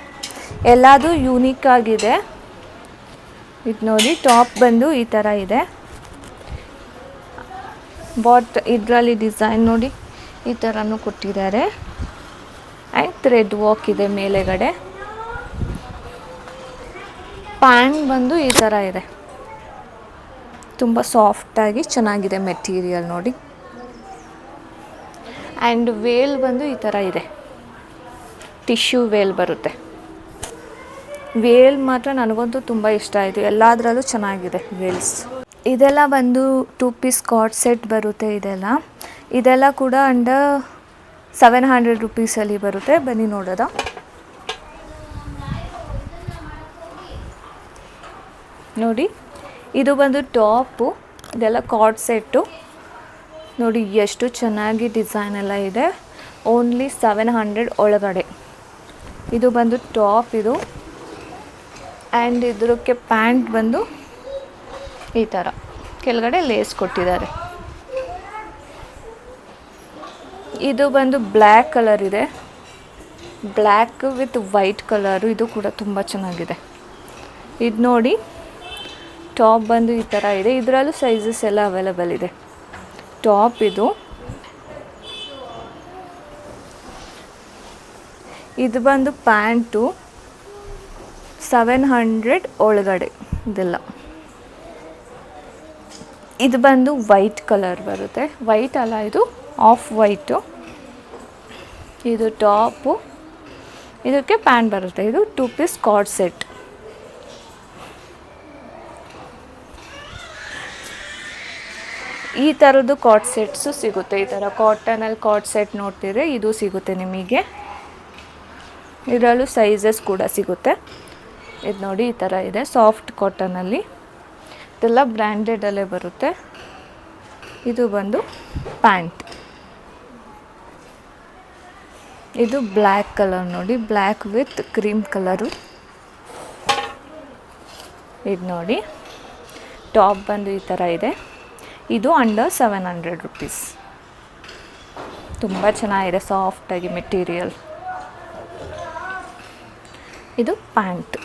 Speaker 1: ಎಲ್ಲದು ಯೂನಿಕ್ ಆಗಿದೆ. ಇದು ನೋಡಿ ಟಾಪ್ ಬಂದು ಈ ಥರ ಇದೆ. ಇದರಲ್ಲಿ ಡಿಸೈನ್ ನೋಡಿ ಈ ಥರನೂ ಕೊಟ್ಟಿದ್ದಾರೆ. ಆ್ಯಂಡ್ ಥ್ರೆಡ್ ವರ್ಕ್ ಇದೆ ಮೇಲೆಗಡೆ. ಪ್ಯಾಂಟ್ ಬಂದು ಈ ಥರ ಇದೆ, ತುಂಬ ಸಾಫ್ಟಾಗಿ ಚೆನ್ನಾಗಿದೆ ಮೆಟೀರಿಯಲ್ ನೋಡಿ. ಆ್ಯಂಡ್ ವೇಲ್ ಬಂದು ಈ ಥರ ಇದೆ, ಟಿಶ್ಯೂ ವೇಲ್ ಬರುತ್ತೆ. ವೇಲ್ ಮಾತ್ರ ನನಗಂತೂ ತುಂಬ ಇಷ್ಟ ಆಯಿತು, ಎಲ್ಲದರಲ್ಲೂ ಚೆನ್ನಾಗಿದೆ ವೇಲ್ಸ್. ಇದೆಲ್ಲ ಬಂದು 2 ಪೀಸ್ ಕಾರ್ಡ್ ಸೆಟ್ ಬರುತ್ತೆ. ಇದೆಲ್ಲ ಕೂಡ ಅಂಡರ್ 700 ರುಪೀಸಲ್ಲಿ ಬರುತ್ತೆ. ಬನ್ನಿ ನೋಡೋದ. ನೋಡಿ ಇದು ಬಂದು ಟಾಪು, ಇದೆಲ್ಲ ಕಾರ್ಡ್ ಸೆಟ್ಟು ನೋಡಿ ಎಷ್ಟು ಚೆನ್ನಾಗಿ ಡಿಸೈನ್ ಎಲ್ಲ ಇದೆ. ಓನ್ಲಿ 700 ಒಳಗಡೆ. ಇದು ಬಂದು ಟಾಪ್ ಇದು. ಆ್ಯಂಡ್ ಇದಕ್ಕೆ ಪ್ಯಾಂಟ್ ಬಂದು ಈ ಥರ ಕೆಳಗಡೆ ಲೇಸ್ ಕೊಟ್ಟಿದ್ದಾರೆ. ಇದು ಬಂದು ಬ್ಲ್ಯಾಕ್ ಕಲರ್ ಇದೆ, ಬ್ಲ್ಯಾಕ್ ವಿತ್ ವೈಟ್ ಕಲರು. ಇದು ಕೂಡ ತುಂಬ ಚೆನ್ನಾಗಿದೆ. ಇದು ನೋಡಿ ಟಾಪ್ ಬಂದು ಈ ಥರ ಇದೆ. ಇದರಲ್ಲೂ ಸೈಜಸ್ ಎಲ್ಲ ಅವೈಲೇಬಲ್ ಇದೆ. ಟಾಪ್ ಇದು ಬಂದು ಪ್ಯಾಂಟು 700 ಒಳಗಡೆ ಇದೆಲ್ಲ. ಇದು ಬಂದು ವೈಟ್ ಕಲರ್ ಬರುತ್ತೆ, ವೈಟ್ ಅಲ್ಲ ಇದು ಆಫ್ ವೈಟು. ಇದು ಟಾಪು, ಇದಕ್ಕೆ ಪ್ಯಾಂಟ್ ಬರುತ್ತೆ. ಇದು 2 ಪೀಸ್ ಕಾರ್ಡ್ ಸೆಟ್. ಈ ಥರದ್ದು ಕಾರ್ಡ್ ಸೆಟ್ಸು ಸಿಗುತ್ತೆ. ಈ ಥರ ಕಾಟನಲ್ಲಿ ಕಾರ್ಡ್ ಸೆಟ್ ನೋಡ್ತಿದ್ರೆ ಇದು ಸಿಗುತ್ತೆ ನಿಮಗೆ. ಇದರಲ್ಲೂ ಸೈಜಸ್ ಕೂಡ ಸಿಗುತ್ತೆ. ಇದು ನೋಡಿ ಈ ಥರ ಇದೆ, ಸಾಫ್ಟ್ ಕಾಟನಲ್ಲಿ. ಇದೆಲ್ಲ ಬ್ರ್ಯಾಂಡೆಡಲ್ಲೇ ಬರುತ್ತೆ. ಇದು ಬಂದು ಪ್ಯಾಂಟ್. ಇದು ಬ್ಲ್ಯಾಕ್ ಕಲರ್ ನೋಡಿ, ಬ್ಲ್ಯಾಕ್ ವಿತ್ ಕ್ರೀಮ್ ಕಲರು. ಇದು ನೋಡಿ ಟಾಪ್ ಬಂದು ಈ ಥರ ಇದೆ. ಇದು ಅಂಡರ್ 700 ರುಪೀಸ್. ತುಂಬ ಚೆನ್ನಾಗಿದೆ, ಸಾಫ್ಟಾಗಿ ಮೆಟೀರಿಯಲ್. ಇದು ಪ್ಯಾಂಟ್.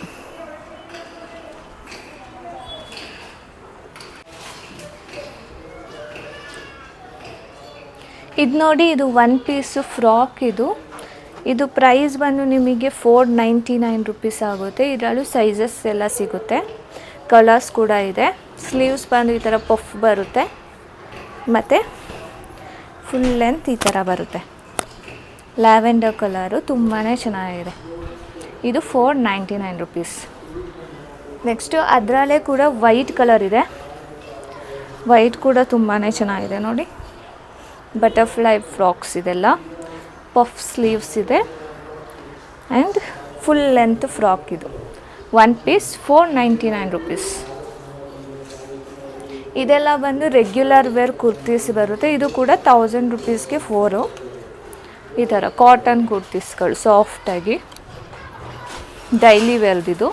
Speaker 1: ಇದು ನೋಡಿ, ಇದು 1 ಪೀಸು ಫ್ರಾಕ್. ಇದು ಪ್ರೈಸ್ ಬಂದು ನಿಮಗೆ 499 ರುಪೀಸ್ ಆಗುತ್ತೆ. ಇದರಲ್ಲೂ ಸೈಜಸ್ ಎಲ್ಲ ಸಿಗುತ್ತೆ, ಕಲರ್ಸ್ ಕೂಡ ಇದೆ. ಸ್ಲೀವ್ಸ್ ಬಂದು ಈ ಥರ ಪಫ್ ಬರುತ್ತೆ ಮತ್ತು ಫುಲ್ ಲೆಂತ್ ಈ ಥರ ಬರುತ್ತೆ. ಲ್ಯಾವೆಂಡರ್ ಕಲರು ತುಂಬಾ ಚೆನ್ನಾಗಿದೆ. ಇದು 499 ರುಪೀಸ್. ನೆಕ್ಸ್ಟು ಅದರಲ್ಲೇ ಕೂಡ ವೈಟ್ ಕಲರ್ ಇದೆ. ವೈಟ್ ಕೂಡ ತುಂಬಾ ಚೆನ್ನಾಗಿದೆ ನೋಡಿ. ಬಟರ್ಫ್ಲೈ ಫ್ರಾಕ್ಸ್ ಇದೆಲ್ಲ, ಪಫ್ ಸ್ಲೀವ್ಸ್ ಇದೆ ಆ್ಯಂಡ್ ಫುಲ್ ಲೆಂತ್ ಫ್ರಾಕ್. ಇದು 1 ಪೀಸ್ 499 ರುಪೀಸ್. ಇದೆಲ್ಲ ಬಂದು ರೆಗ್ಯುಲರ್ ವೇರ್ ಕುರ್ತೀಸ್ ಬರುತ್ತೆ. ಇದು ಕೂಡ 1000 ರುಪೀಸ್ಗೆ 4. ಈ ಥರ ಕಾಟನ್ ಕುರ್ತೀಸ್ಗಳು ಸಾಫ್ಟಾಗಿ ಡೈಲಿ ವೇರ್ದಿದು.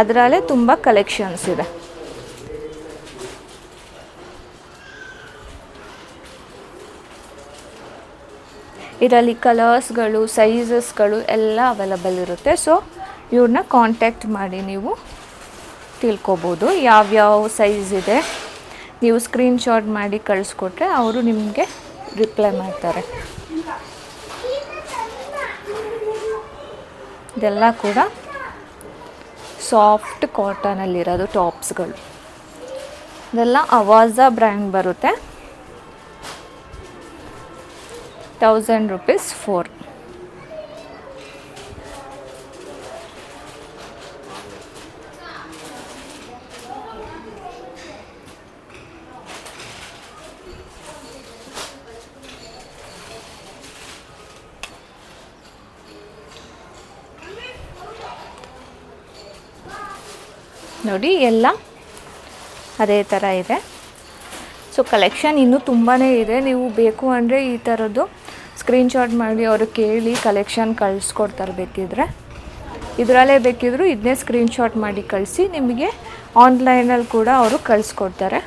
Speaker 1: ಅದರಲ್ಲೇ ತುಂಬ ಕಲೆಕ್ಷನ್ಸ್ ಇದೆ. ಇದರಲ್ಲಿ ಕಲರ್ಸ್ಗಳು, ಸೈಜಸ್ಗಳು ಎಲ್ಲ ಅವೈಲಬಲ್ ಇರುತ್ತೆ. ಸೊ ಇವ್ರನ್ನ ಕಾಂಟ್ಯಾಕ್ಟ್ ಮಾಡಿ ನೀವು ತಿಳ್ಕೊಬೋದು ಯಾವ್ಯಾವ ಸೈಜ್ ಇದೆ. ನೀವು ಸ್ಕ್ರೀನ್ಶಾಟ್ ಮಾಡಿ ಕಳಿಸ್ಕೊಟ್ರೆ ಅವರು ನಿಮಗೆ ರಿಪ್ಲೈ ಮಾಡ್ತಾರೆ. ಇದೆಲ್ಲ ಕೂಡ ಸಾಫ್ಟ್ ಕಾಟನಲ್ಲಿರೋದು ಟಾಪ್ಸ್ಗಳು. ಇದೆಲ್ಲ ಅವಾಜಾ ಬ್ರ್ಯಾಂಡ್ ಬರುತ್ತೆ. 1000 ರುಪೀಸ್ 4. ನೋಡಿ ಎಲ್ಲ ಅದೇ ಥರ ಇದೆ. ಸೊ ಕಲೆಕ್ಷನ್ ಇನ್ನೂ ತುಂಬಾ ಇದೆ. ನೀವು ಬೇಕು ಅಂದರೆ ಈ ಥರದ್ದು ಸ್ಕ್ರೀನ್ಶಾಟ್ ಮಾಡಿ ಅವರು ಕೇಳಿ ಕಲೆಕ್ಷನ್ ಕಳಿಸ್ಕೊಡ್ತಾರೆ. ಬೇಕಿದ್ರೆ ಇದರಲ್ಲೇ ಬೇಕಿದ್ರು ಇದನ್ನೇ ಸ್ಕ್ರೀನ್ಶಾಟ್ ಮಾಡಿ ಕಳಿಸಿ ನಿಮಗೆ ಆನ್ಲೈನಲ್ಲಿ ಕೂಡ ಅವರು ಕಳಿಸ್ಕೊಡ್ತಾರೆ.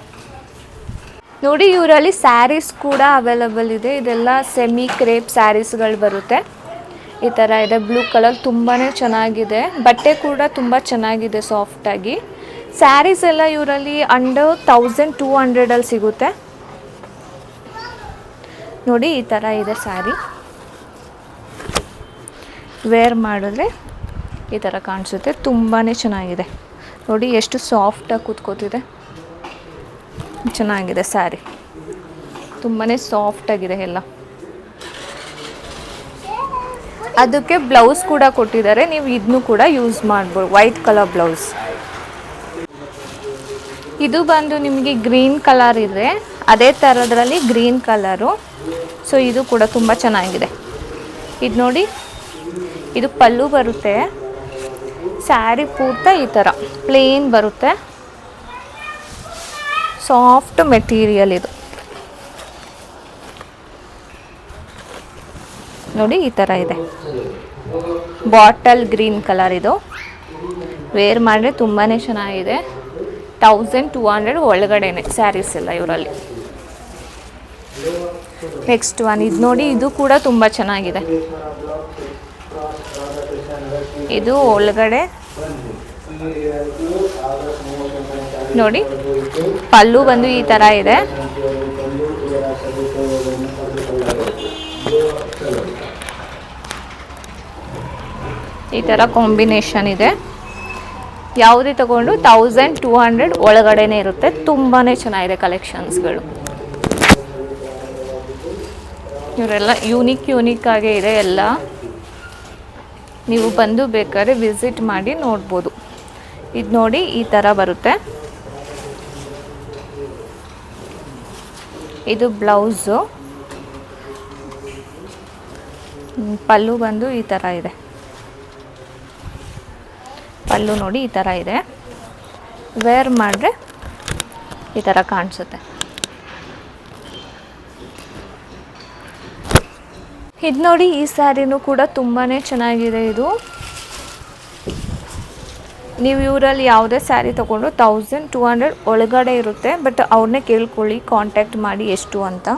Speaker 1: ನೋಡಿ ಇವರಲ್ಲಿ ಸ್ಯಾರೀಸ್ ಕೂಡ ಅವೈಲಬಲ್ ಇದೆ. ಇದೆಲ್ಲ ಸೆಮಿ ಕ್ರೇಪ್ ಸ್ಯಾರೀಸ್ಗಳು ಬರುತ್ತೆ. ಈ ಥರ ಇದೆ, ಬ್ಲೂ ಕಲರ್ ತುಂಬಾ ಚೆನ್ನಾಗಿದೆ. ಬಟ್ಟೆ ಕೂಡ ತುಂಬ ಚೆನ್ನಾಗಿದೆ, ಸಾಫ್ಟಾಗಿ. ಸ್ಯಾರೀಸ್ ಎಲ್ಲ ಇವರಲ್ಲಿ ಅಂಡರ್ 1200 ಸಿಗುತ್ತೆ. ನೋಡಿ ಈ ಥರ ಇದೆ ಸ್ಯಾರಿ. ವೇರ್ ಮಾಡಿದ್ರೆ ಈ ಥರ ಕಾಣಿಸುತ್ತೆ, ತುಂಬಾ ಚೆನ್ನಾಗಿದೆ. ನೋಡಿ ಎಷ್ಟು ಸಾಫ್ಟಾಗಿ ಕೂತ್ಕೋತಿದೆ, ಚೆನ್ನಾಗಿದೆ ಸ್ಯಾರಿ, ತುಂಬಾ ಸಾಫ್ಟಾಗಿದೆ ಎಲ್ಲ. ಅದಕ್ಕೆ ಬ್ಲೌಸ್ ಕೂಡ ಕೊಟ್ಟಿದ್ದಾರೆ, ನೀವು ಇದನ್ನು ಕೂಡ ಯೂಸ್ ಮಾಡ್ಬೋದು, ವೈಟ್ ಕಲರ್ ಬ್ಲೌಸ್. ಇದು ಬಂದು ನಿಮಗೆ ಗ್ರೀನ್ ಕಲರ್ ಇದೆ, ಅದೇ ಥರದ್ರಲ್ಲಿ ಗ್ರೀನ್ ಕಲರು. ಸೊ ಇದು ಕೂಡ ತುಂಬ ಚೆನ್ನಾಗಿದೆ. ಇದು ನೋಡಿ, ಇದು ಪಲ್ಲು ಬರುತ್ತೆ. ಸ್ಯಾರಿ ಪೂರ್ತ ಈ ಥರ ಪ್ಲೇನ್ ಬರುತ್ತೆ, ಸಾಫ್ಟ್ ಮೆಟೀರಿಯಲ್ ಇದು. ನೋಡಿ ಈ ಥರ ಇದೆ, ಬಾಟಲ್ ಗ್ರೀನ್ ಕಲರ್. ಇದು ವೇರ್ ಮಾಡಿದ್ರೆ ತುಂಬಾ ಚೆನ್ನಾಗಿದೆ. 1200 ಒಳಗಡೆನೆ ಸ್ಯಾರೀಸ್ ಎಲ್ಲ ಇವರಲ್ಲಿ. ನೆಕ್ಸ್ಟ್ ಒನ್ ಇದು ನೋಡಿ, ಇದು ಕೂಡ ತುಂಬ ಚೆನ್ನಾಗಿದೆ. ಇದು ಒಳಗಡೆ ನೋಡಿ, ಪಲ್ಲು ಬಂದು ಈ ಥರ ಇದೆ. ಈ ಥರ ಕಾಂಬಿನೇಷನ್ ಇದೆ. ಯಾವುದೇ ತಗೊಂಡು 1200 ಒಳಗಡೆನೇ ಇರುತ್ತೆ. ತುಂಬಾ ಚೆನ್ನಾಗಿದೆ ಕಲೆಕ್ಷನ್ಸ್ಗಳು. ಇವರೆಲ್ಲ ಯೂನಿಕ್ ಆಗೇ ಇದೆ ಎಲ್ಲ. ನೀವು ಬಂದು ಬೇಕಾದ್ರೆ ವಿಸಿಟ್ ಮಾಡಿ ನೋಡ್ಬೋದು. ಇದು ನೋಡಿ ಈ ಥರ ಬರುತ್ತೆ. ಇದು ಬ್ಲೌಸು, ಪಲ್ಲು ಬಂದು ಈ ಥರ ಇದೆ. ಪಲ್ಲು ನೋಡಿ ಈ ಥರ ಇದೆ. ವೇರ್ ಮಾಡಿದ್ರೆ ಈ ಥರ ಕಾಣಿಸುತ್ತೆ. ಇದು ನೋಡಿ, ಈ ಸ್ಯಾರಿನೂ ಕೂಡ ತುಂಬಾ ಚೆನ್ನಾಗಿದೆ. ಇದು ನೀವು ಇವರಲ್ಲಿ ಯಾವುದೇ ಸ್ಯಾರಿ ತೊಗೊಂಡು 1200 ಒಳಗಡೆ ಇರುತ್ತೆ. ಬಟ್ ಅವ್ರನ್ನೇ ಕೇಳ್ಕೊಳ್ಳಿ, ಕಾಂಟ್ಯಾಕ್ಟ್ ಮಾಡಿ ಎಷ್ಟು ಅಂತ.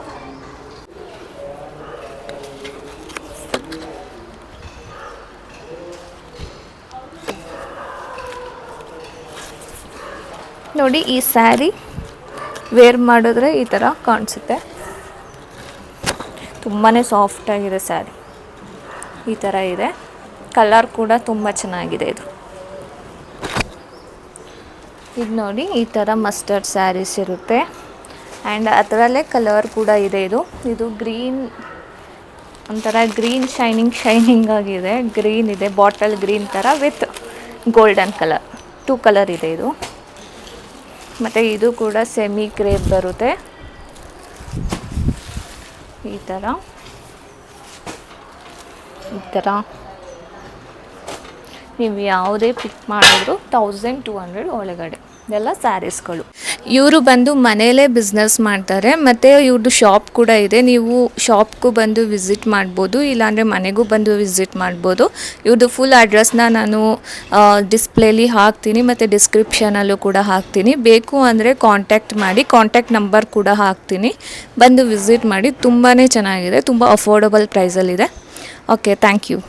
Speaker 1: ನೋಡಿ ಈ ಸ್ಯಾರಿ ವೇರ್ ಮಾಡಿದ್ರೆ ಈ ಥರ ಕಾಣಿಸುತ್ತೆ. ತುಂಬಾ ಸಾಫ್ಟಾಗಿದೆ ಸ್ಯಾರಿ, ಈ ಥರ ಇದೆ. ಕಲರ್ ಕೂಡ ತುಂಬ ಚೆನ್ನಾಗಿದೆ. ಇದು ನೋಡಿ, ಈ ಥರ ಮಸ್ಟರ್ಡ್ ಸ್ಯಾರೀಸ್ ಇರುತ್ತೆ. ಆ್ಯಂಡ್ ಅದರಲ್ಲೇ ಕಲರ್ ಕೂಡ ಇದೆ. ಇದು ಗ್ರೀನ್, ಒಂಥರ ಗ್ರೀನ್ ಶೈನಿಂಗ್ ಆಗಿದೆ. ಗ್ರೀನ್ ಇದೆ, ಬಾಟಲ್ ಗ್ರೀನ್ ಥರ ವಿತ್ ಗೋಲ್ಡನ್ ಕಲರ್, 2 ಕಲರ್ ಇದೆ ಇದು. ಮತ್ತು ಇದು ಕೂಡ ಸೆಮಿ ಕ್ರೇಪ್ ಬರುತ್ತೆ ಈ ಥರ. ನೀವು ಯಾವುದೇ ಪಿಕ್ ಮಾಡಿದ್ರು 1200 ಒಳಗಡೆ ಇದೆಲ್ಲ ಸ್ಯಾರೀಸ್ಗಳು. ಇವರು ಬಂದು ಮನೆಯಲ್ಲೇ ಬಿಸ್ನೆಸ್ ಮಾಡ್ತಾರೆ. ಮತ್ತು ಇವ್ರದ್ದು ಶಾಪ್ ಕೂಡ ಇದೆ. ನೀವು ಶಾಪ್ಗೂ ಬಂದು ವಿಸಿಟ್ ಮಾಡ್ಬೋದು, ಇಲ್ಲಾಂದರೆ ಮನೆಗೂ ಬಂದು ವಿಸಿಟ್ ಮಾಡ್ಬೋದು. ಇವ್ರದ್ದು ಫುಲ್ ಅಡ್ರೆಸ್ನ ನಾನು ಡಿಸ್ಪ್ಲೇಲಿ ಹಾಕ್ತೀನಿ ಮತ್ತು ಡಿಸ್ಕ್ರಿಪ್ಷನಲ್ಲೂ ಕೂಡ ಹಾಕ್ತೀನಿ. ಬೇಕು ಅಂದರೆ ಕಾಂಟ್ಯಾಕ್ಟ್ ಮಾಡಿ, ಕಾಂಟ್ಯಾಕ್ಟ್ ನಂಬರ್ ಕೂಡ ಹಾಕ್ತೀನಿ. ಬಂದು ವಿಸಿಟ್ ಮಾಡಿ. ತುಂಬಾ ಚೆನ್ನಾಗಿದೆ, ತುಂಬ ಅಫೋರ್ಡಬಲ್ ಪ್ರೈಸಲ್ಲಿದೆ. Okay, thank you.